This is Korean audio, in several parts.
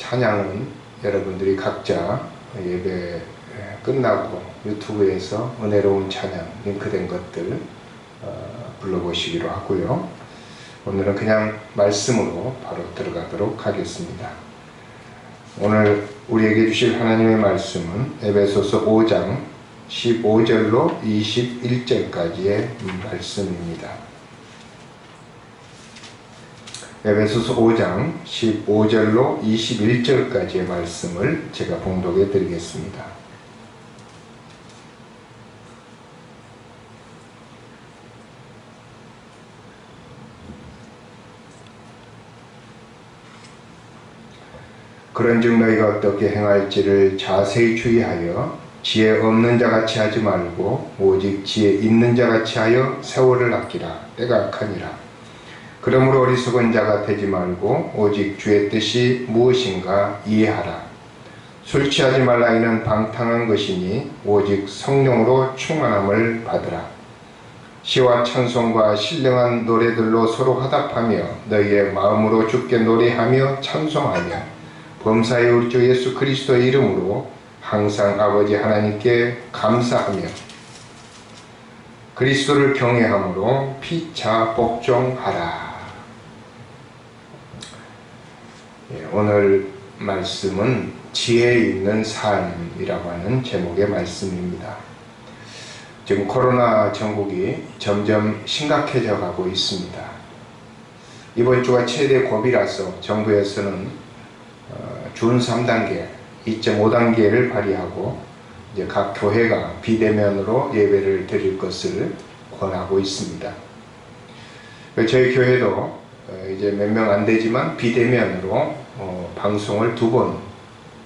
찬양은 여러분들이 각자 예배 끝나고 유튜브에서 은혜로운 찬양 링크된 것들 불러보시기로 하고요. 오늘은 그냥 말씀으로 바로 들어가도록 하겠습니다. 오늘 우리에게 주실 하나님의 말씀은 에베소서 5장 15절로 21절까지의 말씀입니다. 에베소서 5장 15절로 21절까지의 말씀을 제가 봉독해 드리겠습니다. 그런즉 너희가 어떻게 행할지를 자세히 주의하여 지혜 없는 자같이 하지 말고 오직 지혜 있는 자같이 하여 세월을 아끼라. 때가 악하니라. 그러므로 어리석은 자가 되지 말고 오직 주의 뜻이 무엇인가 이해하라. 술 취하지 말라. 이는 방탕한 것이니 오직 성령으로 충만함을 받으라. 시와 찬송과 신령한 노래들로 서로 화답하며 너희의 마음으로 주께 노래하며 찬송하며 범사의 우리 주 예수 그리스도의 이름으로 항상 아버지 하나님께 감사하며 그리스도를 경외함으로 피차 복종하라. 오늘 말씀은 지혜 있는 삶이라고 하는 제목의 말씀입니다. 지금 코로나 전국이 점점 심각해져 가고 있습니다. 이번 주가 최대 고비라서 정부에서는 준 3단계, 2.5단계를 발의하고 이제 각 교회가 비대면으로 예배를 드릴 것을 권하고 있습니다. 저희 교회도 이제 몇 명 안 되지만 비대면으로 방송을 2번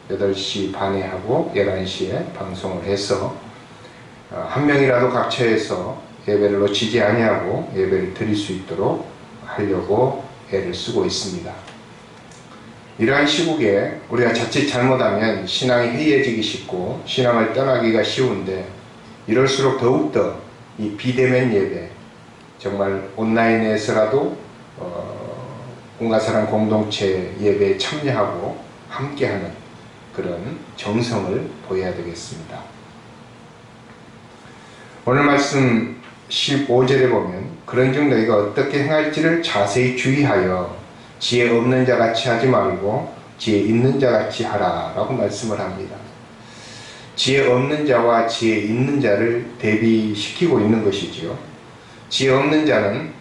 8시 반에 하고 11시에 방송을 해서 한 명이라도 각처에서 예배를 놓치지 아니하고 예배를 드릴 수 있도록 하려고 애를 쓰고 있습니다. 이러한 시국에 우리가 자칫 잘못하면 신앙이 해이해지기 쉽고 신앙을 떠나기가 쉬운데 이럴수록 더욱더 이 비대면 예배, 정말 온라인에서라도 온갖 사람 공동체 예배에 참여하고 함께하는 그런 정성을 보여야 되겠습니다. 오늘 말씀 15절에 보면 그런즉 너희가 어떻게 행할지를 자세히 주의하여 지혜 없는 자같이 하지 말고 지혜 있는 자같이 하라 라고 말씀을 합니다. 지혜 없는 자와 지혜 있는 자를 대비시키고 있는 것이지요. 지혜 없는 자는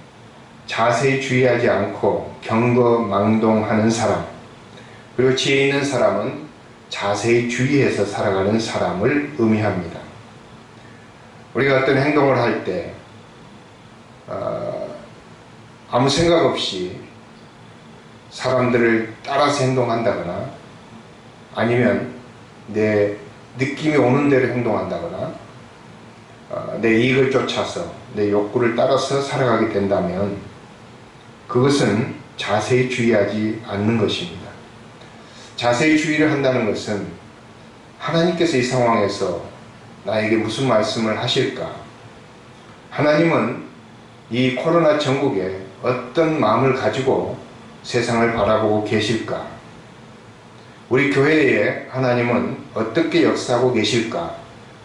자세히 주의하지 않고 경거망동하는 사람, 그리고 지혜 있는 사람은 자세히 주의해서 살아가는 사람을 의미합니다. 우리가 어떤 행동을 할 때 아무 생각 없이 사람들을 따라서 행동한다거나 아니면 내 느낌이 오는 대로 행동한다거나 내 이익을 쫓아서 내 욕구를 따라서 살아가게 된다면 그것은 자세히 주의하지 않는 것입니다. 자세히 주의를 한다는 것은 하나님께서 이 상황에서 나에게 무슨 말씀을 하실까? 하나님은 이 코로나 전국에 어떤 마음을 가지고 세상을 바라보고 계실까? 우리 교회에 하나님은 어떻게 역사하고 계실까?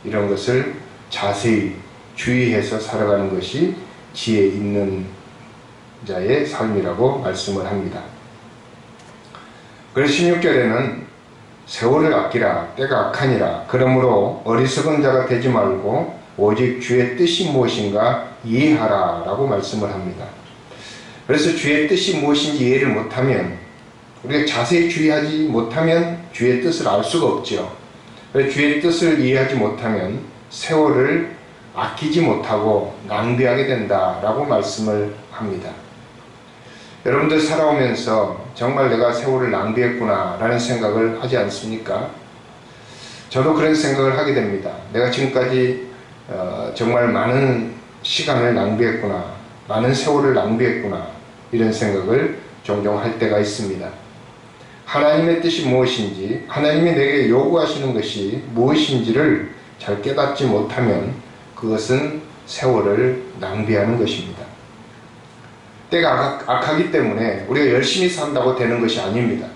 이런 것을 자세히 주의해서 살아가는 것이 지혜 있는 자의 삶이라고 말씀을 합니다. 그래서 16절에는 세월을 아끼라. 때가 악하니라. 그러므로 어리석은 자가 되지 말고 오직 주의 뜻이 무엇인가 이해하라 라고 말씀을 합니다. 그래서 주의 뜻이 무엇인지 이해를 못하면, 우리가 자세히 주의하지 못하면 주의 뜻을 알 수가 없죠. 그래서 주의 뜻을 이해하지 못하면 세월을 아끼지 못하고 낭비하게 된다라고 말씀을 합니다. 여러분들 살아오면서 정말 내가 세월을 낭비했구나 라는 생각을 하지 않습니까? 저도 그런 생각을 하게 됩니다. 내가 지금까지 정말 많은 시간을 낭비했구나, 많은 세월을 낭비했구나, 이런 생각을 종종 할 때가 있습니다. 하나님의 뜻이 무엇인지, 하나님이 내게 요구하시는 것이 무엇인지를 잘 깨닫지 못하면 그것은 세월을 낭비하는 것입니다. 때가 악하기 때문에 우리가 열심히 산다고 되는 것이 아닙니다.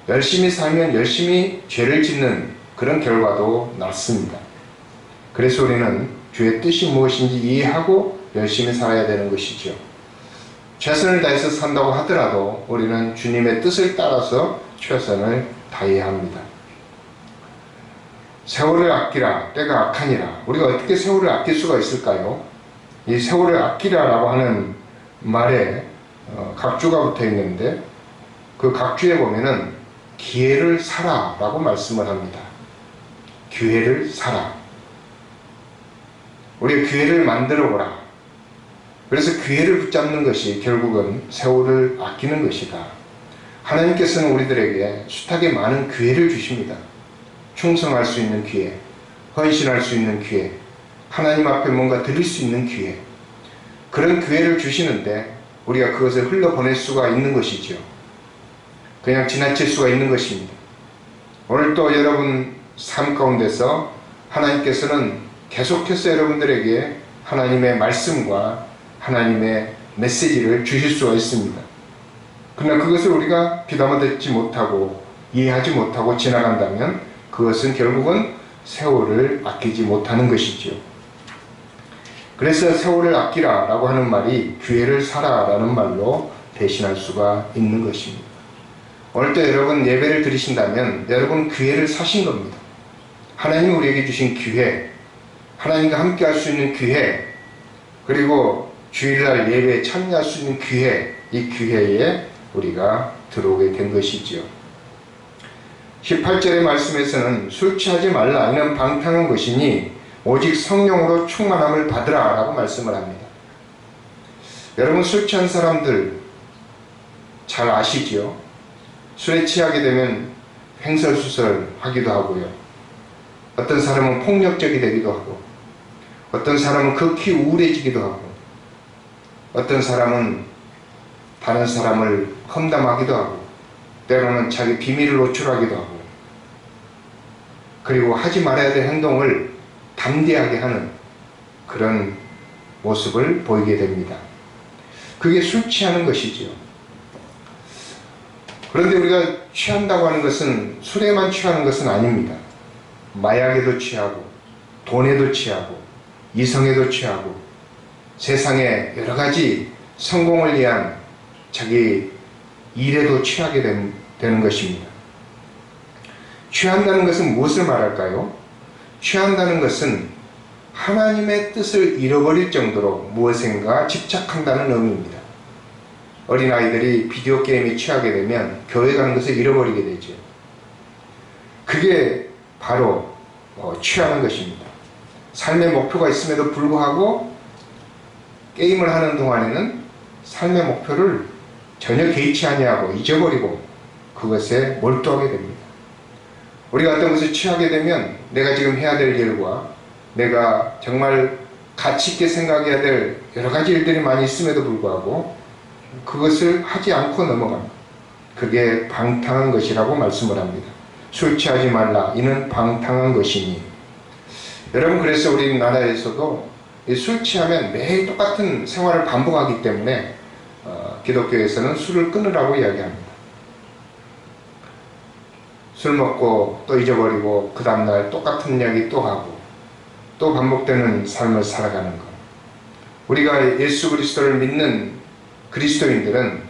열심히 살면 열심히 죄를 짓는 그런 결과도 났습니다. 그래서 우리는 주의 뜻이 무엇인지 이해하고 열심히 살아야 되는 것이죠. 최선을 다해서 산다고 하더라도 우리는 주님의 뜻을 따라서 최선을 다해야 합니다. 세월을 아끼라 때가 악하니라. 우리가 어떻게 세월을 아낄 수가 있을까요? 이 세월을 아끼라라고 하는 말에 각주가 붙어 있는데 그 각주에 보면은 기회를 사라라고 말씀을 합니다. 기회를 사라. 우리가 기회를 만들어 보라. 그래서 기회를 붙잡는 것이 결국은 세월을 아끼는 것이다. 하나님께서는 우리들에게 숱하게 많은 기회를 주십니다. 충성할 수 있는 기회, 헌신할 수 있는 기회, 하나님 앞에 뭔가 드릴 수 있는 기회, 그런 기회를 주시는데 우리가 그것을 흘려보낼 수가 있는 것이죠. 그냥 지나칠 수가 있는 것입니다. 오늘 또 여러분 삶 가운데서 하나님께서는 계속해서 여러분들에게 하나님의 말씀과 하나님의 메시지를 주실 수가 있습니다. 그러나 그것을 우리가 귀담아 듣지 못하고 이해하지 못하고 지나간다면 그것은 결국은 세월을 아끼지 못하는 것이죠. 그래서 세월을 아끼라라고 하는 말이 기회를 사라라는 말로 대신할 수가 있는 것입니다. 오늘 또 여러분 예배를 드리신다면 여러분 기회를 사신 겁니다. 하나님이 우리에게 주신 기회, 하나님과 함께 할 수 있는 기회, 그리고 주일날 예배에 참여할 수 있는 기회, 이 기회에 우리가 들어오게 된 것이지요. 18절의 말씀에서는 술 취하지 말라 이는 방탕한 것이니 오직 성령으로 충만함을 받으라 라고 말씀을 합니다. 여러분 술 취한 사람들 잘 아시지요? 술에 취하게 되면 횡설수설 하기도 하고요. 어떤 사람은 폭력적이 되기도 하고 어떤 사람은 극히 우울해지기도 하고 어떤 사람은 다른 사람을 험담하기도 하고 때로는 자기 비밀을 노출하기도 하고 그리고 하지 말아야 될 행동을 담대하게 하는 그런 모습을 보이게 됩니다. 그게 술 취하는 것이지요. 그런데 우리가 취한다고 하는 것은 술에만 취하는 것은 아닙니다. 마약에도 취하고 돈에도 취하고 이성에도 취하고 세상에 여러 가지 성공을 위한 자기 일에도 취하게 되는 것입니다. 취한다는 것은 무엇을 말할까요? 취한다는 것은 하나님의 뜻을 잃어버릴 정도로 무엇인가 집착한다는 의미입니다. 어린아이들이 비디오 게임에 취하게 되면 교회 가는 것을 잃어버리게 되죠. 그게 바로 취하는 것입니다. 삶의 목표가 있음에도 불구하고 게임을 하는 동안에는 삶의 목표를 전혀 개의치 아니하고 잊어버리고 그것에 몰두하게 됩니다. 우리가 어떤 것을 취하게 되면 내가 지금 해야 될 일과 내가 정말 가치 있게 생각해야 될 여러 가지 일들이 많이 있음에도 불구하고 그것을 하지 않고 넘어갑니다. 그게 방탕한 것이라고 말씀을 합니다. 술 취하지 말라 이는 방탕한 것이니. 여러분 그래서 우리나라에서도 술 취하면 매일 똑같은 생활을 반복하기 때문에 기독교에서는 술을 끊으라고 이야기합니다. 술 먹고 또 잊어버리고 그 다음날 똑같은 이야기 또 하고 또 반복되는 삶을 살아가는 것. 우리가 예수 그리스도를 믿는 그리스도인들은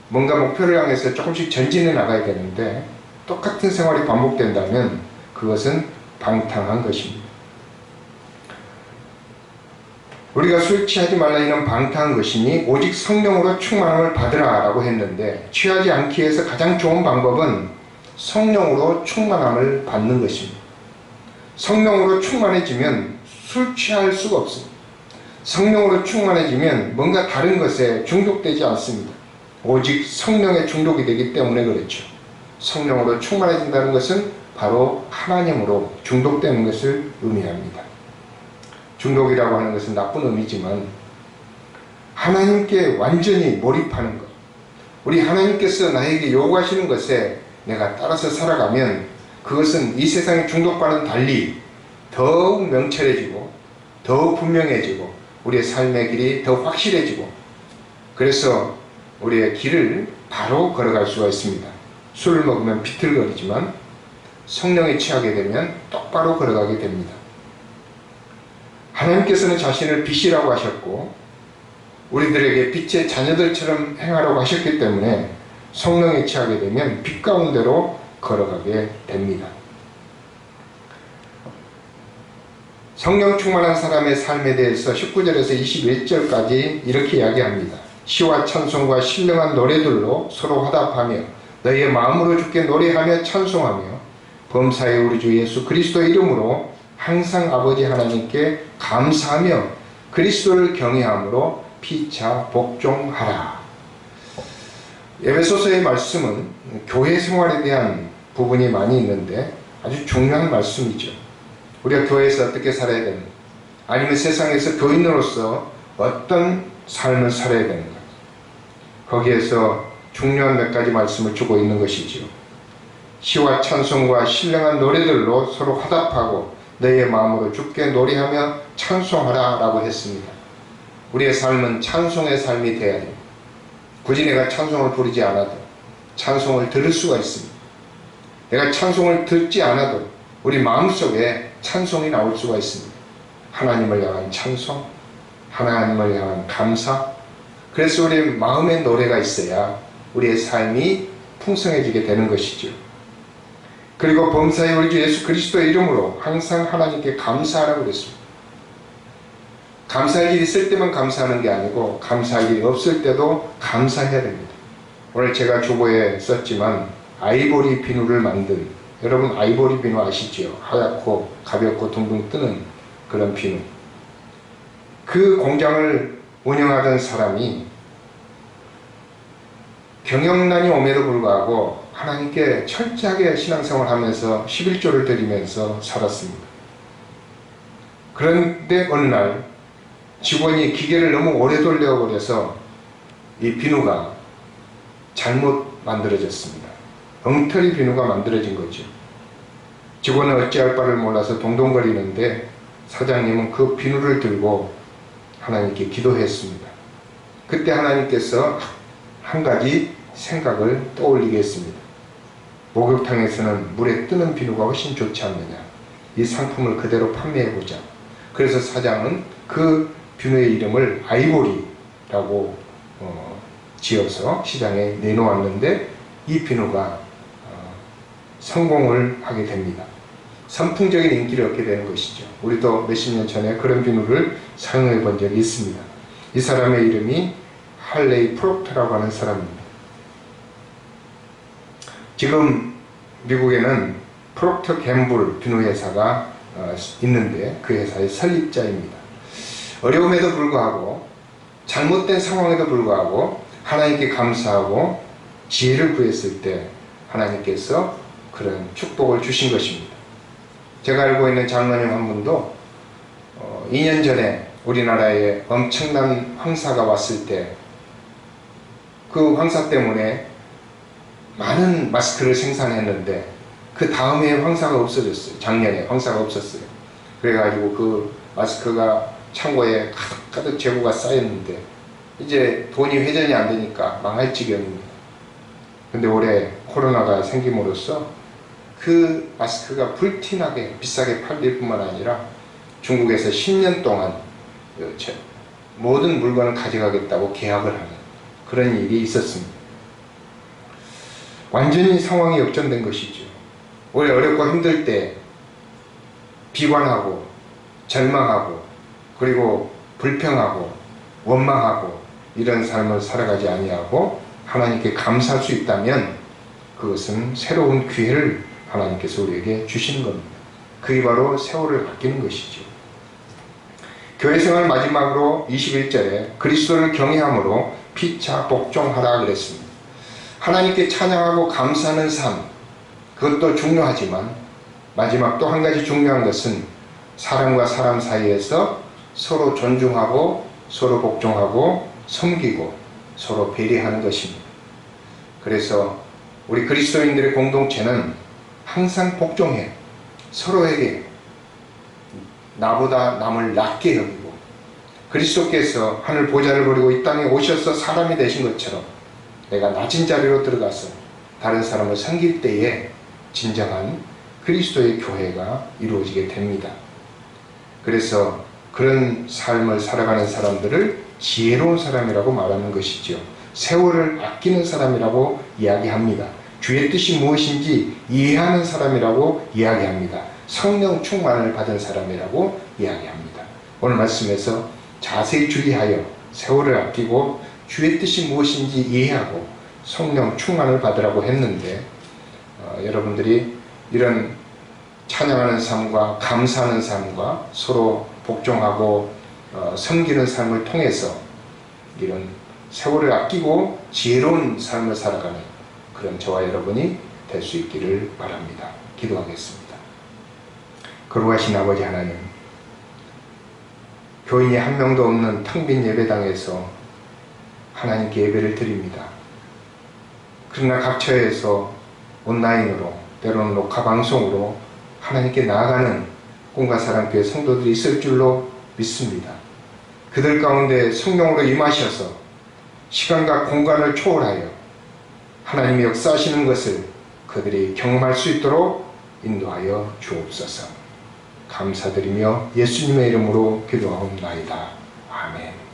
뭔가 목표를 향해서 조금씩 전진해 나가야 되는데 똑같은 생활이 반복된다면 그것은 방탕한 것입니다. 우리가 술 취하지 말라 이는 방탕한 것이니 오직 성령으로 충만함을 받으라 라고 했는데 취하지 않기 위해서 가장 좋은 방법은 성령으로 충만함을 받는 것입니다. 성령으로 충만해지면 술 취할 수가 없습니다. 성령으로 충만해지면 뭔가 다른 것에 중독되지 않습니다. 오직 성령에 중독이 되기 때문에 그렇죠. 성령으로 충만해진다는 것은 바로 하나님으로 중독되는 것을 의미합니다. 중독이라고 하는 것은 나쁜 의미지만 하나님께 완전히 몰입하는 것, 우리 하나님께서 나에게 요구하시는 것에 내가 따라서 살아가면 그것은 이 세상의 중독과는 달리 더욱 명철해지고 더욱 분명해지고 우리의 삶의 길이 더욱 확실해지고 그래서 우리의 길을 바로 걸어갈 수가 있습니다. 술을 먹으면 비틀거리지만 성령에 취하게 되면 똑바로 걸어가게 됩니다. 하나님께서는 자신을 빛이라고 하셨고 우리들에게 빛의 자녀들처럼 행하라고 하셨기 때문에 성령에 취하게 되면 빛 가운데로 걸어가게 됩니다. 성령 충만한 사람의 삶에 대해서 19절에서 21절까지 이렇게 이야기합니다. 시와 찬송과 신령한 노래들로 서로 화답하며 너희의 마음으로 주께 노래하며 찬송하며 범사의 우리 주 예수 그리스도의 이름으로 항상 아버지 하나님께 감사하며 그리스도를 경외함으로 피차 복종하라. 에베소서의 말씀은 교회 생활에 대한 부분이 많이 있는데 아주 중요한 말씀이죠. 우리가 교회에서 어떻게 살아야 되는가, 아니면 세상에서 교인으로서 어떤 삶을 살아야 되는가, 거기에서 중요한 몇 가지 말씀을 주고 있는 것이지요. 시와 찬송과 신령한 노래들로 서로 화답하고 너희의 마음으로 주께 노래하며 찬송하라 라고 했습니다. 우리의 삶은 찬송의 삶이 되어야 됩니다. 굳이 내가 찬송을 부르지 않아도 찬송을 들을 수가 있습니다. 내가 찬송을 듣지 않아도 우리 마음속에 찬송이 나올 수가 있습니다. 하나님을 향한 찬송, 하나님을 향한 감사. 그래서 우리 마음에 노래가 있어야 우리의 삶이 풍성해지게 되는 것이죠. 그리고 범사의 우리 주 예수 그리스도의 이름으로 항상 하나님께 감사하라고 그랬습니다. 감사할 일이 있을 때만 감사하는 게 아니고 감사할 일이 없을 때도 감사해야 됩니다. 오늘 제가 주보에 썼지만 아이보리 비누를 만든, 여러분 아이보리 비누 아시죠? 하얗고 가볍고 둥둥 뜨는 그런 비누. 그 공장을 운영하던 사람이 경영난이 옴에도 불구하고 하나님께 철저하게 신앙생활을 하면서 11조를 드리면서 살았습니다. 그런데 어느 날 직원이 기계를 너무 오래 돌려버려서 이 비누가 잘못 만들어졌습니다. 엉터리 비누가 만들어진 거죠. 직원은 어찌할 바를 몰라서 동동거리는데 사장님은 그 비누를 들고 하나님께 기도했습니다. 그때 하나님께서 한 가지 생각을 떠올리게 했습니다. 목욕탕에서는 물에 뜨는 비누가 훨씬 좋지 않느냐, 이 상품을 그대로 판매해보자. 그래서 사장은 그 비누의 이름을 아이보리라고 지어서 시장에 내놓았는데 이 비누가 성공을 하게 됩니다. 선풍적인 인기를 얻게 되는 것이죠. 우리도 몇십 년 전에 그런 비누를 사용해 본 적이 있습니다. 이 사람의 이름이 할레이 프록터라고 하는 사람입니다. 지금 미국에는 프록터 갬블 비누 회사가 있는데 그 회사의 설립자입니다. 어려움에도 불구하고 잘못된 상황에도 불구하고 하나님께 감사하고 지혜를 구했을 때 하나님께서 그런 축복을 주신 것입니다. 제가 알고 있는 장로님 한 분도 2년 전에 우리나라에 엄청난 황사가 왔을 때 그 황사 때문에 많은 마스크를 생산했는데 그 다음에 황사가 없어졌어요. 작년에 황사가 없었어요. 그래가지고 그 마스크가 창고에 가득 재고가 쌓였는데 이제 돈이 회전이 안 되니까 망할 지경입니다. 근데 올해 코로나가 생김으로써 그 마스크가 불티나게 비싸게 팔릴 뿐만 아니라 중국에서 10년 동안 모든 물건을 가져가겠다고 계약을 하는 그런 일이 있었습니다. 완전히 상황이 역전된 것이죠. 올해 어렵고 힘들 때 비관하고 절망하고 그리고 불평하고 원망하고 이런 삶을 살아가지 아니하고 하나님께 감사할 수 있다면 그것은 새로운 기회를 하나님께서 우리에게 주시는 겁니다. 그게 바로 세월을 아끼는 것이죠. 교회 생활 마지막으로 21절에 그리스도를 경외함으로 피차 복종하라 그랬습니다. 하나님께 찬양하고 감사하는 삶, 그것도 중요하지만 마지막 또 한 가지 중요한 것은 사람과 사람 사이에서 서로 존중하고 서로 복종하고 섬기고 서로 배려하는 것입니다. 그래서 우리 그리스도인들의 공동체는 항상 복종해 서로에게 나보다 남을 낮게 여기고 그리스도께서 하늘 보좌를 버리고 이 땅에 오셔서 사람이 되신 것처럼 내가 낮은 자리로 들어가서 다른 사람을 섬길 때에 진정한 그리스도의 교회가 이루어지게 됩니다. 그래서 그런 삶을 살아가는 사람들을 지혜로운 사람이라고 말하는 것이죠. 세월을 아끼는 사람이라고 이야기합니다. 주의 뜻이 무엇인지 이해하는 사람이라고 이야기합니다. 성령 충만을 받은 사람이라고 이야기합니다. 오늘 말씀에서 자세히 주의하여 세월을 아끼고 주의 뜻이 무엇인지 이해하고 성령 충만을 받으라고 했는데 여러분들이 이런 찬양하는 삶과 감사하는 삶과 서로 복종하고 섬기는 삶을 통해서 이런 세월을 아끼고 지혜로운 삶을 살아가는 그런 저와 여러분이 될 수 있기를 바랍니다. 기도하겠습니다. 거룩하신 아버지 하나님, 교인이 한 명도 없는 텅 빈 예배당에서 하나님께 예배를 드립니다. 그러나 각처에서 온라인으로 때로는 녹화방송으로 하나님께 나아가는 꿈과 사랑교회 성도들이 있을 줄로 믿습니다. 그들 가운데 성령으로 임하셔서 시간과 공간을 초월하여 하나님이 역사하시는 것을 그들이 경험할 수 있도록 인도하여 주옵소서. 감사드리며 예수님의 이름으로 기도하옵나이다. 아멘.